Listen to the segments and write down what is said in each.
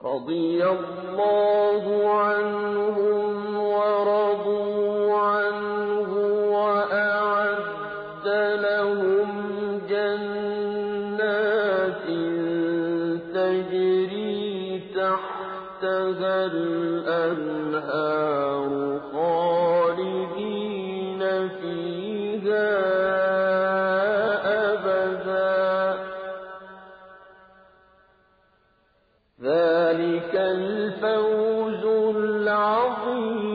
رضي الله عنهم ورضوا عنه وأعد لهم جنات تجري تحتها الأنهار خالدين فيها أبدا ذلك الفوز العظيم।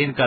ان کا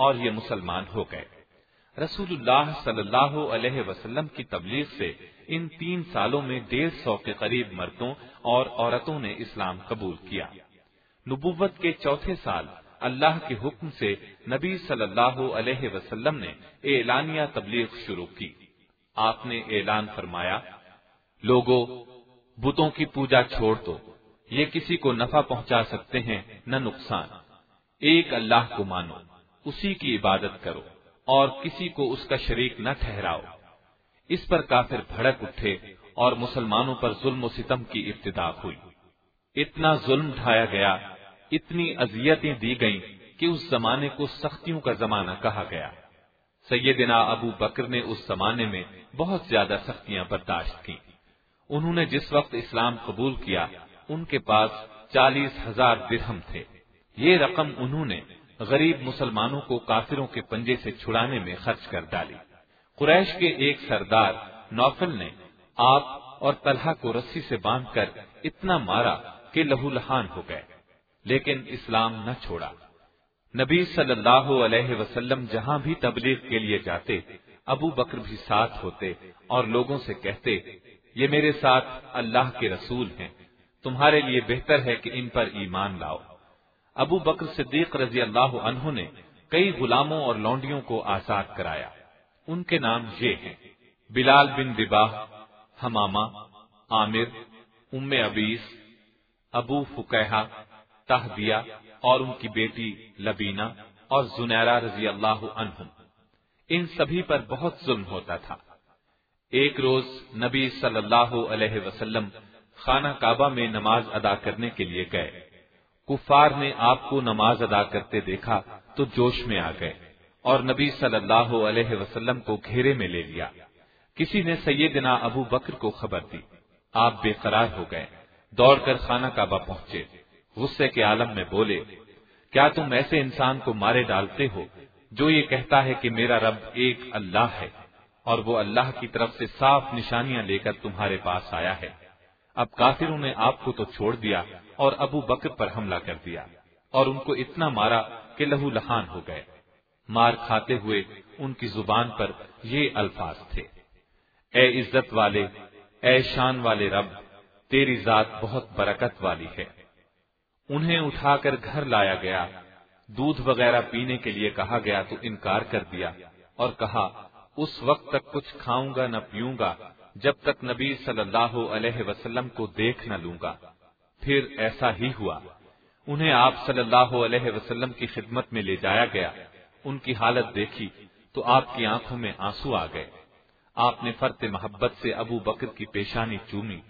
اور یہ مسلمان ہو گئے۔ رسول اللہ صلی اللہ علیہ وسلم کی تبلیغ سے ان 3 سالوں میں 150 کے قریب مردوں اور عورتوں نے اسلام قبول کیا۔ نبوت کے چوتھے سال اللہ کے حکم سے نبی صلی اللہ علیہ وسلم نے اعلانیہ تبلیغ شروع کی۔ آپ نے اعلان فرمایا، لوگوں، بتوں کی پوجا چھوڑ دو، یہ کسی کو نفع پہنچا سکتے ہیں نہ نقصان۔ ایک اللہ کو مانو، اسی کی عبادت کرو اور کسی کو اس کا شریک نہ ٹھہراؤ۔ اس پر کافر بھڑک اٹھے اور مسلمانوں پر ظلم و ستم کی ابتدا ہوئی۔ اتنا ظلم ڈھایا گیا، اتنی اذیتیں دی گئیں کہ اس زمانے کو سختیوں کا زمانہ کہا گیا۔ سیدنا ابو بکر نے اس زمانے میں بہت زیادہ سختیاں برداشت کی۔ انہوں نے جس وقت اسلام قبول کیا ان کے پاس 40,000 درہم تھے۔ یہ رقم انہوں نے غریب مسلمانوں کو کافروں کے پنجے سے چھڑانے میں خرچ کر ڈالی۔ قریش کے ایک سردار نوفل نے آپ اور طلحہ کو رسی سے باندھ کر اتنا مارا کہ لہو لہان ہو گئے، لیکن اسلام نہ چھوڑا۔ نبی صلی اللہ علیہ وسلم جہاں بھی تبلیغ کے لیے جاتے، ابو بکر بھی ساتھ ہوتے اور لوگوں سے کہتے، یہ میرے ساتھ اللہ کے رسول ہیں، تمہارے لیے بہتر ہے کہ ان پر ایمان لاؤ۔ ابو بکر صدیق رضی اللہ عنہ نے کئی غلاموں اور لونڈیوں کو آزاد کرایا۔ ان کے نام یہ ہیں: بلال بن رباح، حمامہ، عامر، ام عبیس، ابو فکیہہ، تہبیہ اور ان کی بیٹی لبینہ اور زنیرہ رضی اللہ عنہم۔ ان سبھی پر بہت ظلم ہوتا تھا۔ ایک روز نبی صلی اللہ علیہ وسلم خانہ کعبہ میں نماز ادا کرنے کے لیے گئے۔ کفار نے آپ کو نماز ادا کرتے دیکھا تو جوش میں آ گئے اور نبی صلی اللہ علیہ وسلم کو گھیرے میں لے لیا۔ کسی نے سیدنا ابو بکر کو خبر دی۔ آپ بے قرار ہو گئے، دوڑ کر خانہ کعبہ پہنچے، غصے کے عالم میں بولے، کیا تم ایسے انسان کو مارے ڈالتے ہو جو یہ کہتا ہے کہ میرا رب ایک اللہ ہے اور وہ اللہ کی طرف سے صاف نشانیاں لے کر تمہارے پاس آیا ہے؟ اب کافروں نے آپ کو تو چھوڑ دیا اور ابو بکر پر حملہ کر دیا اور ان کو اتنا مارا کہ لہو لہان ہو گئے۔ مار کھاتے ہوئے ان کی زبان پر یہ الفاظ تھے: اے عزت والے، اے شان والے رب، تیری ذات بہت برکت والی ہے۔ انہیں اٹھا کر گھر لایا گیا، دودھ وغیرہ پینے کے لیے کہا گیا تو انکار کر دیا اور کہا اس وقت تک کچھ کھاؤں گا نہ پیوں گا جب تک نبی صلی اللہ علیہ وسلم کو دیکھ نہ لوں گا۔ پھر ایسا ہی ہوا۔ انہیں آپ صلی اللہ علیہ وسلم کی خدمت میں لے جایا گیا۔ ان کی حالت دیکھی تو آپ کی آنکھوں میں آنسو آ گئے۔ آپ نے فرط محبت سے ابو بکر کی پیشانی چومی،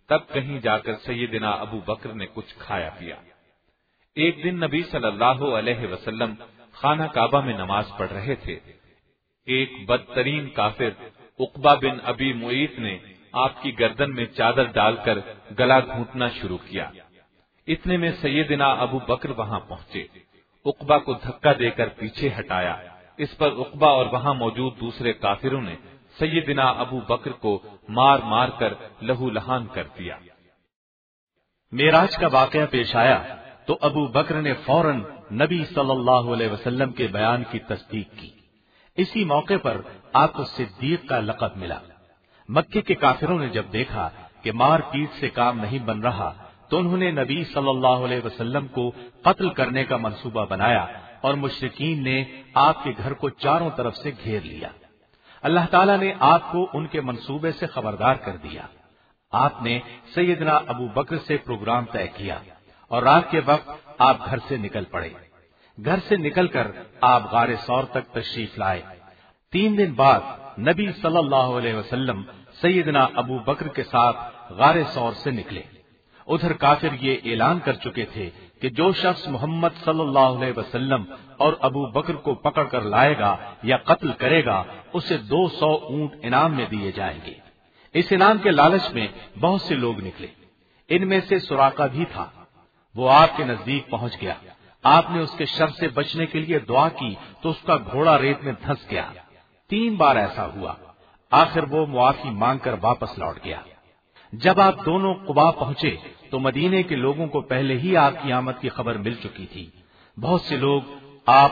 تب کہیں جا کر سیدنا ابو بکر نے کچھ کھایا پیا۔ ایک دن نبی صلی اللہ علیہ وسلم خانہ کعبہ میں نماز پڑھ رہے تھے۔ ایک بدترین کافر عقبہ بن ابی معیط نے آپ کی گردن میں چادر ڈال کر گلا گھونٹنا شروع کیا۔ اتنے میں سیدنا ابو بکر وہاں پہنچے، عقبہ کو دھکا دے کر پیچھے ہٹایا۔ اس پر عقبہ اور وہاں موجود دوسرے کافروں نے سیدنا ابو بکر کو مار مار کر لہو لہان کر دیا۔ معراج کا واقعہ پیش آیا تو ابو بکر نے فوراً نبی صلی اللہ علیہ وسلم کے بیان کی تصدیق کی۔ اسی موقع پر آپ کو صدیق کا لقب ملا۔ مکے کے کافروں نے جب دیکھا کہ مار پیٹ سے کام نہیں بن رہا تو انہوں نے نبی صلی اللہ علیہ وسلم کو قتل کرنے کا منصوبہ بنایا اور مشرکین نے آپ کے گھر کو چاروں طرف سے گھیر لیا۔ اللہ تعالیٰ نے آپ کو ان کے منصوبے سے خبردار کر دیا۔ آپ نے سیدنا ابو بکر سے پروگرام طے کیا اور رات کے وقت آپ گھر سے نکل پڑے۔ گھر سے نکل کر آپ غار ثور تک تشریف لائے۔ 3 دن بعد نبی صلی اللہ علیہ وسلم سیدنا ابو بکر کے ساتھ غار ثور سے نکلے۔ ادھر کافر یہ اعلان کر چکے تھے کہ جو شخص محمد صلی اللہ علیہ وسلم اور ابو بکر کو پکڑ کر لائے گا یا قتل کرے گا اسے 200 اونٹ انعام میں دیے جائیں گے۔ اس انعام کے لالچ میں بہت سے لوگ نکلے، ان میں سے سراقہ بھی تھا۔ وہ آپ کے نزدیک پہنچ گیا۔ آپ نے اس کے شر سے بچنے کے لیے دعا کی تو اس کا گھوڑا ریت میں دھنس گیا۔ 3 بار ایسا ہوا، آخر وہ معافی مانگ کر واپس لوٹ گیا۔ جب آپ دونوں قباء پہنچے تو مدینے کے لوگوں کو پہلے ہی آپ کی آمد کی خبر مل چکی تھی۔ بہت سے لوگ آپ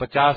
50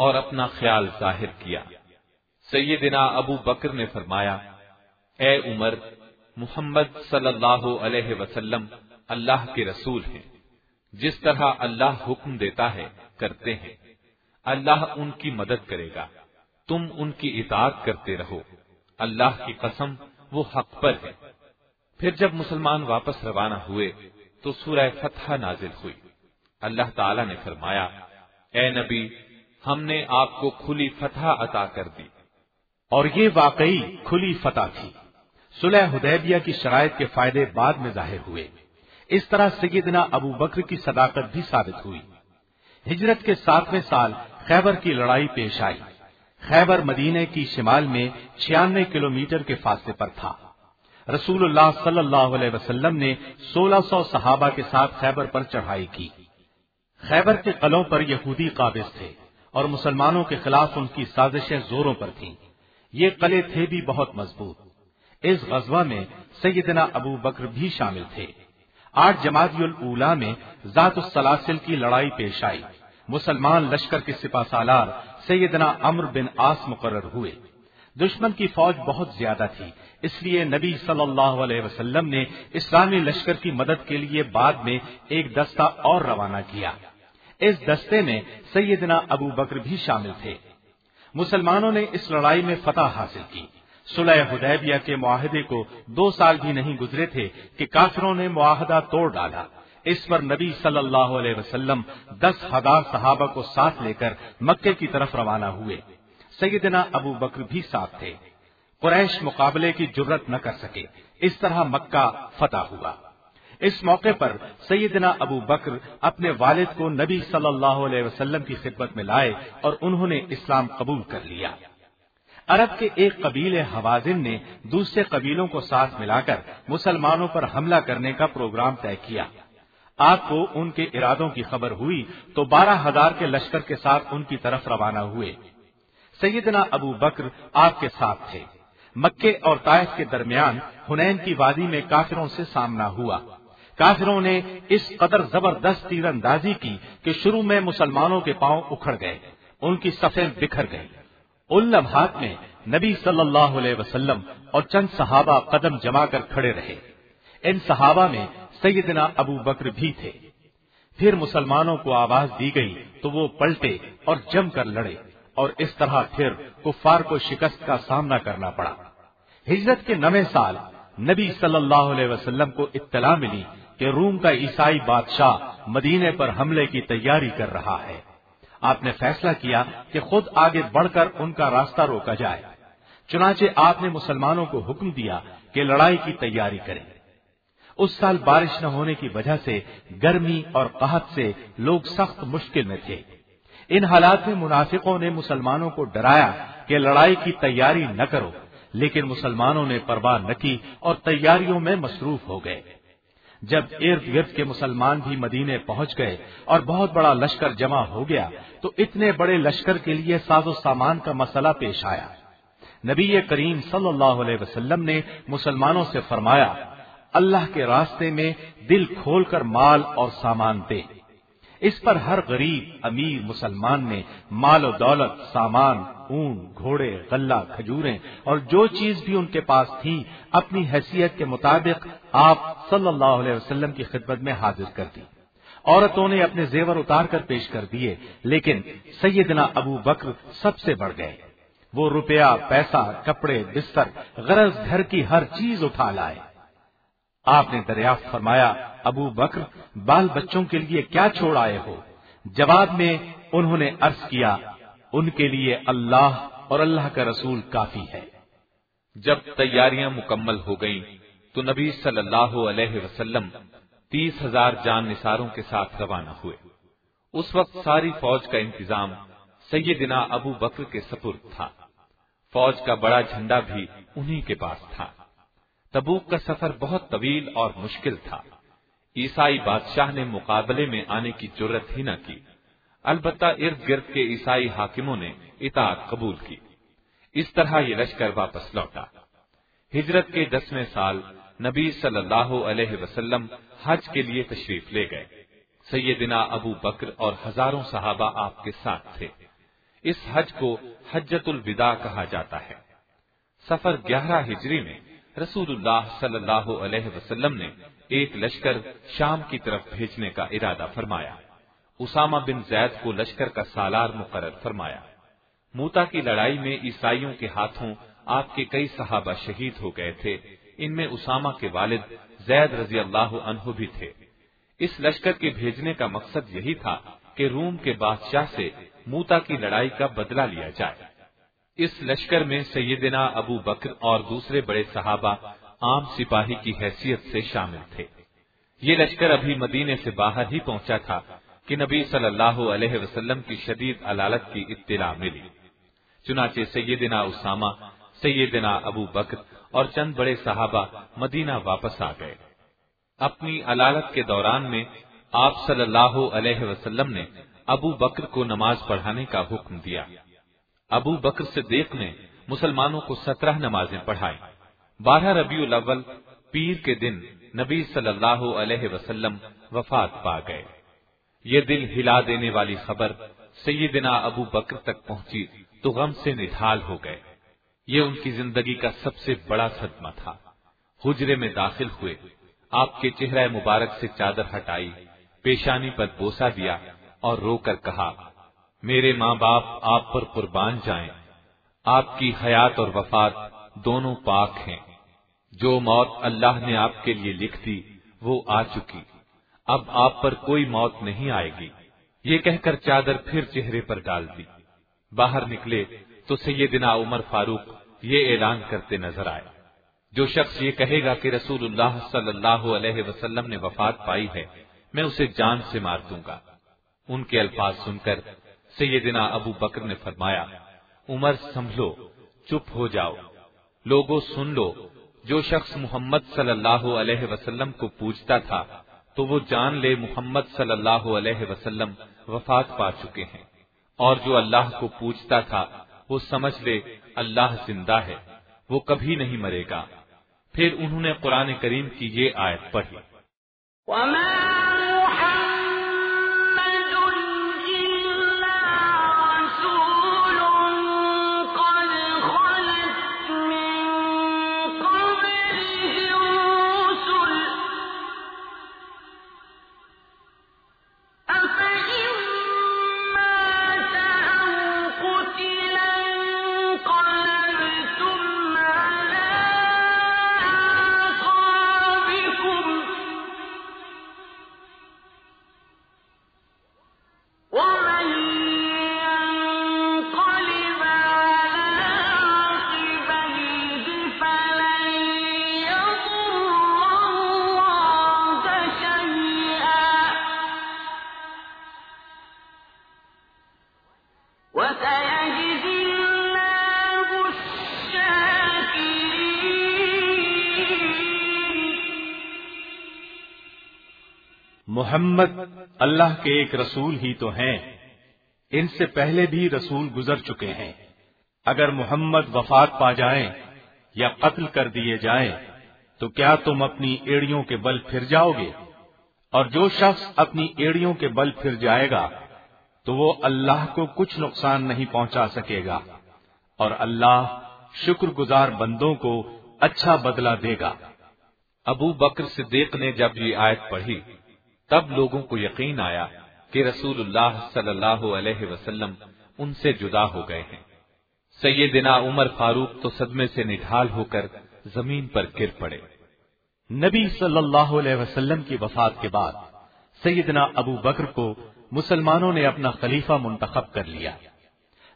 اور اپنا خیال ظاہر کیا۔ سیدنا ابو بکر نے فرمایا، اے عمر، محمد صلی اللہ علیہ وسلم اللہ کے رسول ہیں، جس طرح اللہ حکم دیتا ہے کرتے ہیں، اللہ ان کی مدد کرے گا، تم ان کی اطاعت کرتے رہو، اللہ کی قسم وہ حق پر ہے۔ پھر جب مسلمان واپس روانہ ہوئے تو سورہ فتح نازل ہوئی۔ اللہ تعالی نے فرمایا، اے نبی، ہم نے آپ کو کھلی فتح عطا کر دی۔ اور یہ واقعی کھلی فتح تھی۔ صلح حدیبیہ کی شرائط کے فائدے بعد میں ظاہر ہوئے۔ اس طرح سیدنا ابو بکر کی صداقت بھی ثابت ہوئی۔ ہجرت کے 7ویں سال خیبر کی لڑائی پیش آئی۔ خیبر مدینے کی شمال میں 96 کلومیٹر کے فاصلے پر تھا۔ رسول اللہ صلی اللہ علیہ وسلم نے 1600 صحابہ کے ساتھ خیبر پر چڑھائی کی۔ خیبر کے قلعوں پر یہودی قابض تھے اور مسلمانوں کے خلاف ان کی سازشیں زوروں پر تھیں۔ یہ قلعے تھے بھی بہت مضبوط۔ اس غزوہ میں سیدنا ابو بکر بھی شامل تھے۔ 8 جمادی الاولیٰ میں ذات السلاسل کی لڑائی پیش آئی۔ مسلمان لشکر کے سپہ سالار سیدنا عمرو بن عاص مقرر ہوئے۔ دشمن کی فوج بہت زیادہ تھی، اس لیے نبی صلی اللہ علیہ وسلم نے اسلامی لشکر کی مدد کے لیے بعد میں ایک دستہ اور روانہ کیا۔ اس دستے میں سیدنا ابو بکر بھی شامل تھے۔ مسلمانوں نے اس لڑائی میں فتح حاصل کی۔ صلح حدیبیہ کے معاہدے کو 2 سال بھی نہیں گزرے تھے کہ کافروں نے معاہدہ توڑ ڈالا۔ اس پر نبی صلی اللہ علیہ وسلم 10,000 صحابہ کو ساتھ لے کر مکے کی طرف روانہ ہوئے۔ سیدنا ابو بکر بھی ساتھ تھے۔ قریش مقابلے کی جرت نہ کر سکے، اس طرح مکہ فتح ہوا۔ اس موقع پر سیدنا ابو بکر اپنے والد کو نبی صلی اللہ علیہ وسلم کی خدمت میں لائے اور انہوں نے اسلام قبول کر لیا۔ عرب کے ایک قبیلے حوازن نے دوسرے قبیلوں کو ساتھ ملا کر مسلمانوں پر حملہ کرنے کا پروگرام طے کیا۔ آپ کو ان کے ارادوں کی خبر ہوئی تو 12,000 کے لشکر کے ساتھ ان کی طرف روانہ ہوئے۔ سیدنا ابو بکر آپ کے ساتھ تھے۔ مکے اور طائف کے درمیان حنین کی وادی میں کافروں سے سامنا ہوا۔ کافروں نے اس قدر زبردست تیر اندازی کی کہ شروع میں مسلمانوں کے پاؤں اکھڑ گئے، ان کی صفیں بکھر گئیں۔ ان لمحات میں نبی صلی اللہ علیہ وسلم اور چند صحابہ قدم جما کر کھڑے رہے۔ ان صحابہ میں سیدنا ابو بکر بھی تھے۔ پھر مسلمانوں کو آواز دی گئی تو وہ پلٹے اور جم کر لڑے، اور اس طرح پھر کفار کو شکست کا سامنا کرنا پڑا۔ ہجرت کے 9ویں سال نبی صلی اللہ علیہ وسلم کو اطلاع ملی کہ روم کا عیسائی بادشاہ مدینے پر حملے کی تیاری کر رہا ہے۔ آپ نے فیصلہ کیا کہ خود آگے بڑھ کر ان کا راستہ روکا جائے۔ چنانچہ آپ نے مسلمانوں کو حکم دیا کہ لڑائی کی تیاری کریں۔ اس سال بارش نہ ہونے کی وجہ سے گرمی اور قحط سے لوگ سخت مشکل میں تھے۔ ان حالات میں منافقوں نے مسلمانوں کو ڈرایا کہ لڑائی کی تیاری نہ کرو، لیکن مسلمانوں نے پرواہ نہ کی اور تیاریوں میں مصروف ہو گئے۔ جب ارد گرد کے مسلمان بھی مدینے پہنچ گئے اور بہت بڑا لشکر جمع ہو گیا تو اتنے بڑے لشکر کے لیے ساز و سامان کا مسئلہ پیش آیا۔ نبی کریم صلی اللہ علیہ وسلم نے مسلمانوں سے فرمایا، اللہ کے راستے میں دل کھول کر مال اور سامان دے۔ اس پر ہر غریب امیر مسلمان نے مال و دولت، سامان، اون، گھوڑے، غلہ، کھجوریں اور جو چیز بھی ان کے پاس تھی اپنی حیثیت کے مطابق آپ صلی اللہ علیہ وسلم کی خدمت میں حاضر کر دی۔ عورتوں نے اپنے زیور اتار کر پیش کر دیے، لیکن سیدنا ابو بکر سب سے بڑھ گئے۔ وہ روپیہ، پیسہ، کپڑے، بستر، غرض گھر کی ہر چیز اٹھا لائے۔ آپ نے دریافت فرمایا، ابو بکر بال بچوں کے لیے کیا چھوڑ آئے ہو؟ جواب میں انہوں نے عرض کیا، ان کے لیے اللہ اور اللہ کا رسول کافی ہے۔ جب تیاریاں مکمل ہو گئیں تو نبی صلی اللہ علیہ وسلم 30,000 جان نثاروں کے ساتھ روانہ ہوئے۔ اس وقت ساری فوج کا انتظام سیدنا ابو بکر کے سپرد تھا۔ فوج کا بڑا جھنڈا بھی انہی کے پاس تھا۔ تبوک کا سفر بہت طویل اور مشکل تھا۔ عیسائی بادشاہ نے مقابلے میں آنے کی جرت ہی نہ کی، البتہ ارد گرد کے عیسائی حاکموں نے اطاعت قبول کی۔ اس طرح یہ لشکر واپس لوٹا۔ ہجرت کے 10ویں سال نبی صلی اللہ علیہ وسلم حج کے لیے تشریف لے گئے۔ سیدنا ابو بکر اور ہزاروں صحابہ آپ کے ساتھ تھے۔ اس حج کو حجۃ الوداع کہا جاتا ہے۔ سفر 11 ہجری میں رسول اللہ صلی اللہ علیہ وسلم نے ایک لشکر شام کی طرف بھیجنے کا ارادہ فرمایا۔ اسامہ بن زید کو لشکر کا سالار مقرر فرمایا۔ موتا کی لڑائی میں عیسائیوں کے ہاتھوں آپ کے کئی صحابہ شہید ہو گئے تھے، ان میں اسامہ کے والد زید رضی اللہ عنہ بھی تھے۔ اس لشکر کے بھیجنے کا مقصد یہی تھا کہ روم کے بادشاہ سے موتا کی لڑائی کا بدلہ لیا جائے۔ اس لشکر میں سیدنا ابو بکر اور دوسرے بڑے صحابہ عام سپاہی کی حیثیت سے شامل تھے۔ یہ لشکر ابھی مدینے سے باہر ہی پہنچا تھا کہ نبی صلی اللہ علیہ وسلم کی شدید علالت کی اطلاع ملی۔ چنانچہ سیدنا اسامہ، سیدنا ابو بکر اور چند بڑے صحابہ مدینہ واپس آ گئے۔ اپنی علالت کے دوران میں آپ صلی اللہ علیہ وسلم نے ابو بکر کو نماز پڑھانے کا حکم دیا۔ ابو بکر صدیق نے مسلمانوں کو 17 نمازیں پڑھائیں۔ 12 ربیع الاول پیر کے دن نبی صلی اللہ علیہ وسلم وفات پا گئے۔ یہ دل ہلا دینے والی خبر سیدنا ابو بکر تک پہنچی تو غم سے نڈھال ہو گئے۔ یہ ان کی زندگی کا سب سے بڑا صدمہ تھا۔ حجرے میں داخل ہوئے، آپ کے چہرہ مبارک سے چادر ہٹائی، پیشانی پر بوسہ دیا اور رو کر کہا، میرے ماں باپ آپ پر قربان جائیں، آپ کی حیات اور وفات دونوں پاک ہیں۔ جو موت اللہ نے آپ کے لیے لکھ دی وہ آ چکی، اب آپ پر کوئی موت نہیں آئے گی۔ یہ کہہ کر چادر پھر چہرے پر ڈال دی۔ باہر نکلے تو سیدنا عمر فاروق یہ اعلان کرتے نظر آئے، جو شخص یہ کہے گا کہ رسول اللہ صلی اللہ علیہ وسلم نے وفات پائی ہے، میں اسے جان سے مار دوں گا۔ ان کے الفاظ سن کر سیدنا ابو بکر نے فرمایا، عمر سنبھلو، چپ ہو جاؤ، لوگوں سن لو، جو شخص محمد صلی اللہ علیہ وسلم کو پوجتا تھا تو وہ جان لے محمد صلی اللہ علیہ وسلم وفات پا چکے ہیں، اور جو اللہ کو پوجتا تھا وہ سمجھ لے اللہ زندہ ہے، وہ کبھی نہیں مرے گا۔ پھر انہوں نے قرآن کریم کی یہ آیت پڑھی، محمد اللہ کے ایک رسول ہی تو ہیں، ان سے پہلے بھی رسول گزر چکے ہیں۔ اگر محمد وفات پا جائیں یا قتل کر دیے جائیں تو کیا تم اپنی ایڑیوں کے بل پھر جاؤ گے؟ اور جو شخص اپنی ایڑیوں کے بل پھر جائے گا تو وہ اللہ کو کچھ نقصان نہیں پہنچا سکے گا، اور اللہ شکر گزار بندوں کو اچھا بدلہ دے گا۔ ابو بکر صدیق نے جب یہ آیت پڑھی تب لوگوں کو یقین آیا کہ رسول اللہ صلی اللہ علیہ وسلم ان سے جدا ہو گئے ہیں۔ سیدنا عمر فاروق تو صدمے سے نڈھال ہو کر زمین پر گر پڑے۔ نبی صلی اللہ علیہ وسلم کی وفات کے بعد سیدنا ابو بکر کو مسلمانوں نے اپنا خلیفہ منتخب کر لیا۔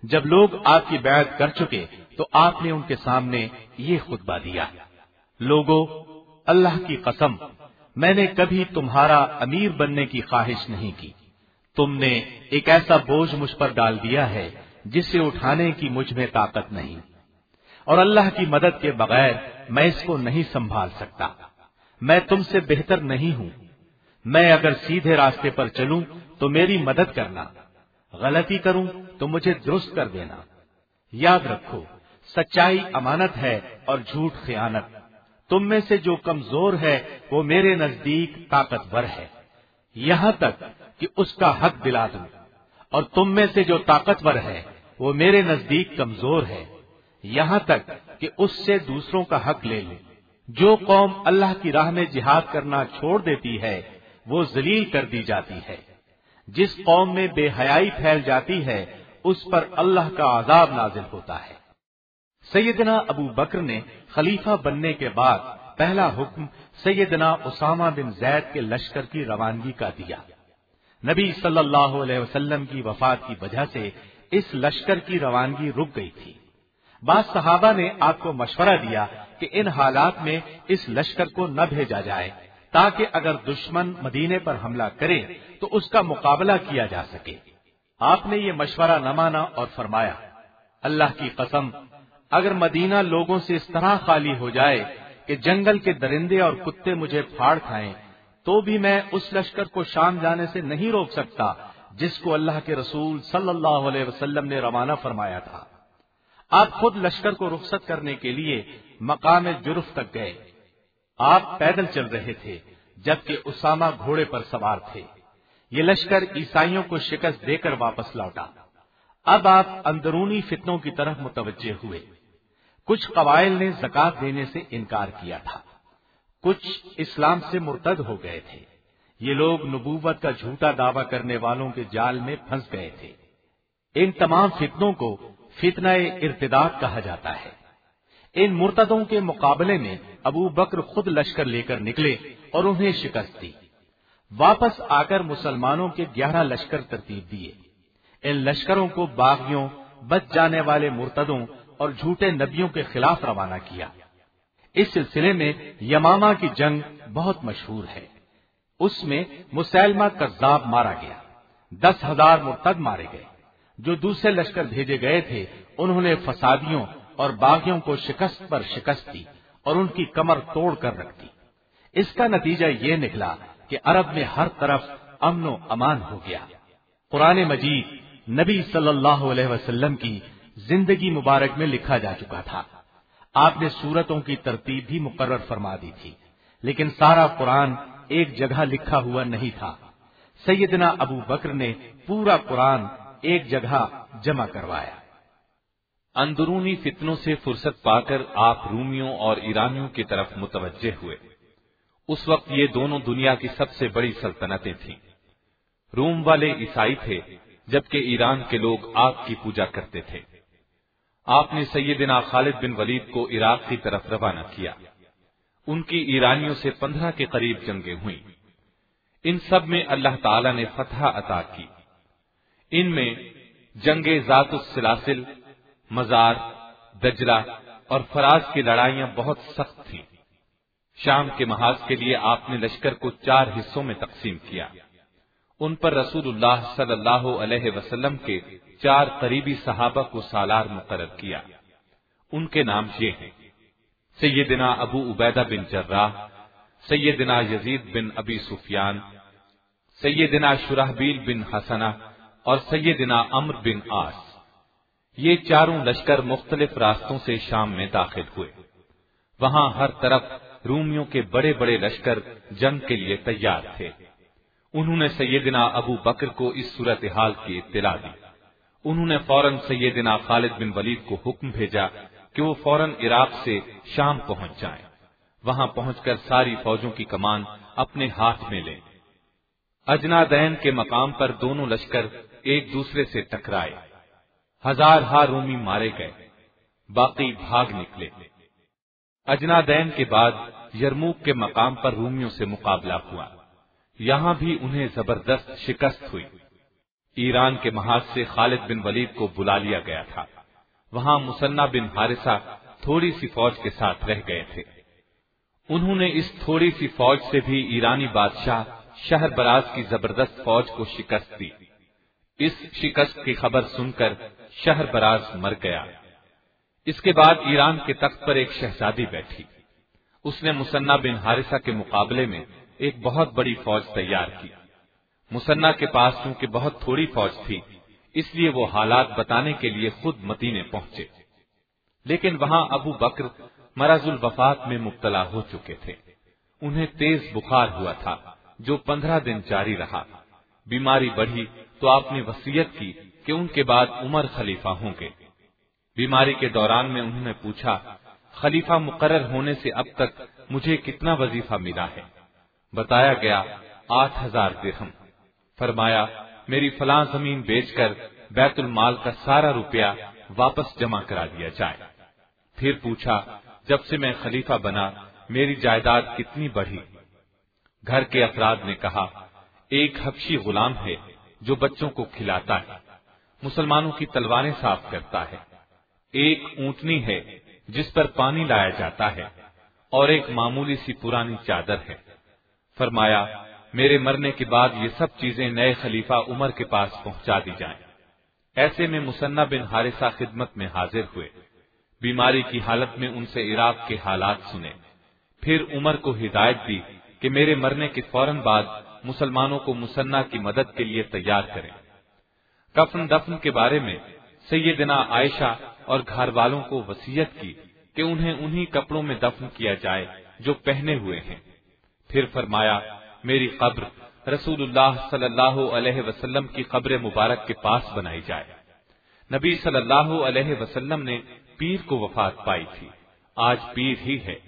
جب لوگ آپ کی بیعت کر چکے تو آپ نے ان کے سامنے یہ خطبہ دیا، لوگوں، اللہ کی قسم، میں نے کبھی تمہارا امیر بننے کی خواہش نہیں کی۔ تم نے ایک ایسا بوجھ مجھ پر ڈال دیا ہے جسے اٹھانے کی مجھ میں طاقت نہیں، اور اللہ کی مدد کے بغیر میں اس کو نہیں سنبھال سکتا۔ میں تم سے بہتر نہیں ہوں۔ میں اگر سیدھے راستے پر چلوں تو میری مدد کرنا، غلطی کروں تو مجھے درست کر دینا۔ یاد رکھو، سچائی امانت ہے اور جھوٹ خیانت۔ تم میں سے جو کمزور ہے وہ میرے نزدیک طاقتور ہے، یہاں تک کہ اس کا حق دلا دوں، اور تم میں سے جو طاقتور ہے وہ میرے نزدیک کمزور ہے، یہاں تک کہ اس سے دوسروں کا حق لے لوں۔ جو قوم اللہ کی راہ میں جہاد کرنا چھوڑ دیتی ہے وہ ذلیل کر دی جاتی ہے۔ جس قوم میں بے حیائی پھیل جاتی ہے اس پر اللہ کا عذاب نازل ہوتا ہے۔ سیدنا ابو بکر نے خلیفہ بننے کے بعد پہلا حکم سیدنا اسامہ بن زید کے لشکر کی روانگی کا دیا۔ نبی صلی اللہ علیہ وسلم کی وفات کی وجہ سے اس لشکر کی روانگی رک گئی تھی۔ بعض صحابہ نے آپ کو مشورہ دیا کہ ان حالات میں اس لشکر کو نہ بھیجا جائے تاکہ اگر دشمن مدینے پر حملہ کرے تو اس کا مقابلہ کیا جا سکے۔ آپ نے یہ مشورہ نہ مانا اور فرمایا، اللہ کی قسم، اگر مدینہ لوگوں سے اس طرح خالی ہو جائے کہ جنگل کے درندے اور کتے مجھے پھاڑ کھائیں تو بھی میں اس لشکر کو شام جانے سے نہیں روک سکتا جس کو اللہ کے رسول صلی اللہ علیہ وسلم نے روانہ فرمایا تھا۔ آپ خود لشکر کو رخصت کرنے کے لیے مقام جرف تک گئے۔ آپ پیدل چل رہے تھے جبکہ اسامہ گھوڑے پر سوار تھے۔ یہ لشکر عیسائیوں کو شکست دے کر واپس لوٹا۔ اب آپ اندرونی فتنوں کی طرف متوجہ ہوئے۔ کچھ قبائل نے زکات دینے سے انکار کیا تھا، کچھ اسلام سے مرتد ہو گئے تھے۔ یہ لوگ نبوت کا جھوٹا دعویٰ کرنے والوں کے جال میں پھنس گئے تھے۔ ان تمام فتنوں کو فتنہ ارتداد کہا جاتا ہے۔ ان مرتدوں کے مقابلے میں ابو بکر خود لشکر لے کر نکلے اور انہیں شکست دی۔ واپس آ کر مسلمانوں کے 11 لشکر ترتیب دیے۔ ان لشکروں کو باغیوں، بچ جانے والے مرتدوں اور جھوٹے نبیوں کے خلاف روانہ کیا۔ اس سلسلے میں یمامہ کی جنگ بہت مشہور ہے۔ اس میں مسیلمہ کذاب مارا گیا، 10,000 مرتد مارے گئے۔ جو دوسرے لشکر بھیجے گئے تھے انہوں نے فسادیوں اور باغیوں کو شکست پر شکست دی اور ان کی کمر توڑ کر رکھ دی۔ اس کا نتیجہ یہ نکلا کہ عرب میں ہر طرف امن و امان ہو گیا۔ قرآن مجید نبی صلی اللہ علیہ وسلم کی زندگی مبارک میں لکھا جا چکا تھا۔ آپ نے سورتوں کی ترتیب بھی مقرر فرما دی تھی، لیکن سارا قرآن ایک جگہ لکھا ہوا نہیں تھا۔ سیدنا ابو بکر نے پورا قرآن ایک جگہ جمع کروایا۔ اندرونی فتنوں سے فرصت پا کر آپ رومیوں اور ایرانیوں کی طرف متوجہ ہوئے۔ اس وقت یہ دونوں دنیا کی سب سے بڑی سلطنتیں تھیں۔ روم والے عیسائی تھے جبکہ ایران کے لوگ آگ کی پوجا کرتے تھے۔ آپ نے سیدنا خالد بن ولید کو عراق کی طرف روانہ کیا۔ ان کی ایرانیوں سے 15 کے قریب جنگیں ہوئیں۔ ان سب میں اللہ تعالی نے فتح عطا کی۔ ان میں جنگ ذات السلاسل، مزار، دجلہ اور فراز کی لڑائیاں بہت سخت تھیں۔ شام کے محاذ کے لیے آپ نے لشکر کو 4 حصوں میں تقسیم کیا۔ ان پر رسول اللہ صلی اللہ علیہ وسلم کے 4 قریبی صحابہ کو سالار مقرر کیا۔ ان کے نام یہ ہیں: سیدنا ابو عبیدہ بن جراح، سیدنا یزید بن ابی سفیان، سیدنا شرحبیل بن حسنہ اور سیدنا عمرو بن عاص۔ یہ چاروں لشکر مختلف راستوں سے شام میں داخل ہوئے۔ وہاں ہر طرف رومیوں کے بڑے بڑے لشکر جنگ کے لیے تیار تھے۔ انہوں نے سیدنا ابو بکر کو اس صورتحال کی اطلاع دی۔ انہوں نے فوراً سیدنا خالد بن ولید کو حکم بھیجا کہ وہ فوراً عراق سے شام پہنچ جائیں۔ وہاں پہنچ کر ساری فوجوں کی کمان اپنے ہاتھ میں لیں۔ اجنادین کے مقام پر دونوں لشکر ایک دوسرے سے ٹکرائے۔ ہزارہا رومی مارے گئے، باقی بھاگ نکلے۔ اجنادین کے بعد یرموک کے مقام پر رومیوں سے مقابلہ ہوا۔ یہاں بھی انہیں زبردست شکست ہوئی۔ ایران کے محاذ سے خالد بن ولید کو بلا لیا گیا تھا۔ وہاں مثنہ بن حارثہ تھوڑی سی فوج کے ساتھ رہ گئے تھے۔ انہوں نے اس تھوڑی سی فوج سے بھی ایرانی بادشاہ شہر براز کی زبردست فوج کو شکست دی۔ اس شکست کی خبر سن کر شہر براز مر گیا۔ اس کے بعد ایران کے تخت پر ایک شہزادی بیٹھی۔ اس نے مثنہ بن حارثہ کے مقابلے میں ایک بہت بڑی فوج تیار کی۔ مثنہ کے پاس چونکہ بہت تھوڑی فوج تھی، اس لیے وہ حالات بتانے کے لیے خود مدینے پہنچے، لیکن وہاں ابو بکر مرض الوفات میں مبتلا ہو چکے تھے۔ انہیں تیز بخار ہوا تھا جو 15 دن جاری رہا۔ بیماری بڑھی تو آپ نے وصیت کی کہ ان کے بعد عمر خلیفہ ہوں گے۔ بیماری کے دوران میں انہوں نے پوچھا، خلیفہ مقرر ہونے سے اب تک مجھے کتنا وظیفہ ملا ہے؟ بتایا گیا 8000 درہم۔ فرمایا، میری فلاں زمین بیچ کر بیت المال کا سارا روپیہ واپس جمع کرا دیا جائے۔ پھر پوچھا، جب سے میں خلیفہ بنا میری جائیداد کتنی بڑھی؟ گھر کے افراد نے کہا، ایک حبشی غلام ہے جو بچوں کو کھلاتا ہے، مسلمانوں کی تلواریں صاف کرتا ہے، ایک اونٹنی ہے جس پر پانی لایا جاتا ہے، اور ایک معمولی سی پرانی چادر ہے۔ فرمایا، میرے مرنے کے بعد یہ سب چیزیں نئے خلیفہ عمر کے پاس پہنچا دی جائیں۔ ایسے میں مثنہ بن حارثہ خدمت میں حاضر ہوئے، بیماری کی حالت میں ان سے عراق کے حالات سنے، پھر عمر کو ہدایت دی کہ میرے مرنے کے فوراً بعد مسلمانوں کو مثنہ کی مدد کے لیے تیار کریں۔ کفن دفن کے بارے میں سیدنا عائشہ اور گھر والوں کو وصیت کی کہ انہیں انہی کپڑوں میں دفن کیا جائے جو پہنے ہوئے ہیں۔ پھر فرمایا، میری قبر رسول اللہ صلی اللہ علیہ وسلم کی قبر مبارک کے پاس بنائی جائے۔ نبی صلی اللہ علیہ وسلم نے پیر کو وفات پائی تھی، آج پیر ہی ہے،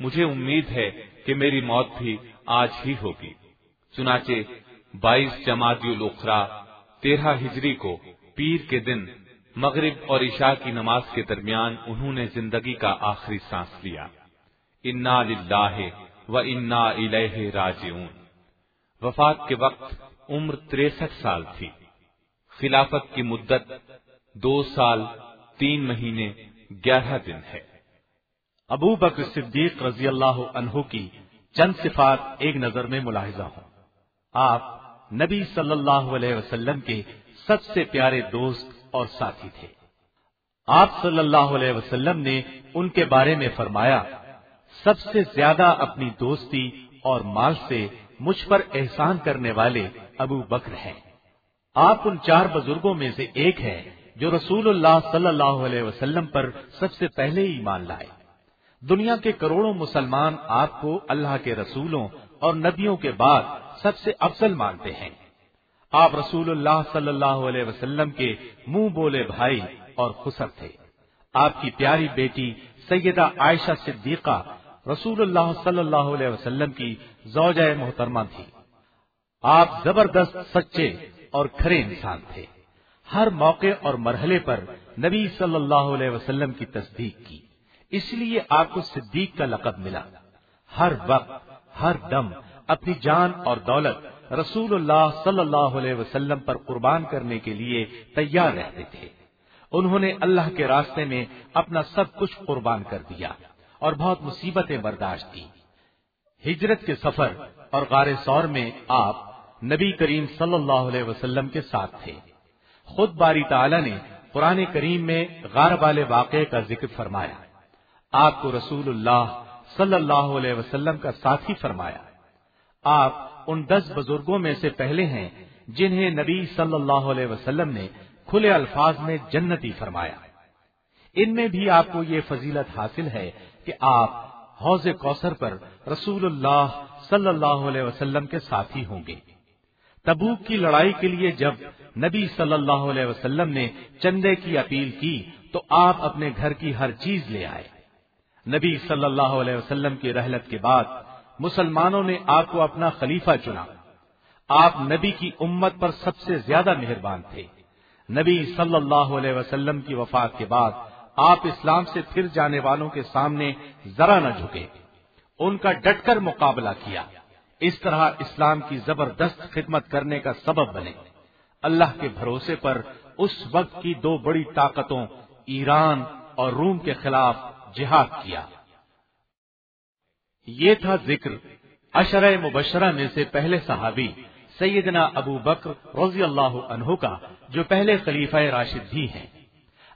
مجھے امید ہے کہ میری موت بھی آج ہی ہوگی۔ چنانچہ 22 جمادی الاخری 13 ہجری کو پیر کے دن مغرب اور عشاء کی نماز کے درمیان انہوں نے زندگی کا آخری سانس لیا۔ انا للہ و انا الیہ راجعون۔ وفات کے وقت عمر 63 سال تھی۔ خلافت کی مدت 2 سال 3 مہینے 11 دن ہے۔ ابو بکر صدیق رضی اللہ عنہ کی چند صفات ایک نظر میں ملاحظہ ہوں۔ آپ نبی صلی اللہ علیہ وسلم کے سب سے پیارے دوست اور ساتھی تھے۔ آپ صلی اللہ علیہ وسلم نے ان کے بارے میں فرمایا، سب سے زیادہ اپنی دوستی اور مال سے مجھ پر احسان کرنے والے ابو بکر ہیں۔ آپ ان 4 بزرگوں میں سے ایک ہیں جو رسول اللہ صلی اللہ علیہ وسلم پر سب سے پہلے ایمان لائے۔ دنیا کے کروڑوں مسلمان آپ کو اللہ کے رسولوں اور نبیوں کے بعد سب سے افضل مانتے ہیں۔ آپ رسول اللہ صلی اللہ علیہ وسلم کے منہ بولے بھائی اور خسر تھے۔ آپ کی پیاری بیٹی سیدہ عائشہ صدیقہ رسول اللہ صلی اللہ علیہ وسلم کی زوجہ محترمہ تھی۔ آپ زبردست سچے اور کھرے انسان تھے۔ ہر موقع اور مرحلے پر نبی صلی اللہ علیہ وسلم کی تصدیق کی، اس لیے آپ کو صدیق کا لقب ملا۔ ہر وقت ہر دم اپنی جان اور دولت رسول اللہ صلی اللہ علیہ وسلم پر قربان کرنے کے لیے تیار رہتے تھے۔ انہوں نے اللہ کے راستے میں اپنا سب کچھ قربان کر دیا اور بہت مصیبتیں برداشت کی۔ ہجرت کے سفر اور غار ثور میں آپ نبی کریم صلی اللہ علیہ وسلم کے ساتھ تھے۔ خود باری تعالی نے قرآن کریم میں غار والے واقعے کا ذکر فرمایا۔ آپ کو رسول اللہ صلی اللہ علیہ وسلم کا ساتھی فرمایا۔ آپ ان 10 بزرگوں میں سے پہلے ہیں جنہیں نبی صلی اللہ علیہ وسلم نے کھلے الفاظ میں جنتی فرمایا۔ ان میں بھی آپ کو یہ فضیلت حاصل ہے کہ آپ حوض کوثر پر رسول اللہ صلی اللہ علیہ وسلم کے ساتھی ہوں گے۔ تبوک کی لڑائی کے لیے جب نبی صلی اللہ علیہ وسلم نے چندے کی اپیل کی تو آپ اپنے گھر کی ہر چیز لے آئے۔ نبی صلی اللہ علیہ وسلم کی رحلت کے بعد مسلمانوں نے آپ کو اپنا خلیفہ چنا۔ آپ نبی کی امت پر سب سے زیادہ مہربان تھے۔ نبی صلی اللہ علیہ وسلم کی وفات کے بعد آپ اسلام سے پھر جانے والوں کے سامنے ذرا نہ جھکے، ان کا ڈٹ کر مقابلہ کیا، اس طرح اسلام کی زبردست خدمت کرنے کا سبب بنے۔ اللہ کے بھروسے پر اس وقت کی 2 بڑی طاقتوں ایران اور روم کے خلاف جہاد کیا۔ یہ تھا ذکر عشرہ مبشرہ میں سے پہلے صحابی سیدنا ابو بکر رضی اللہ عنہ کا، جو پہلے خلیفہ راشد بھی ہیں۔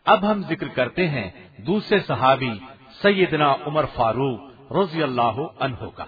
اب ہم ذکر کرتے ہیں دوسرے صحابی سیدنا عمر فاروق رضی اللہ عنہ کا۔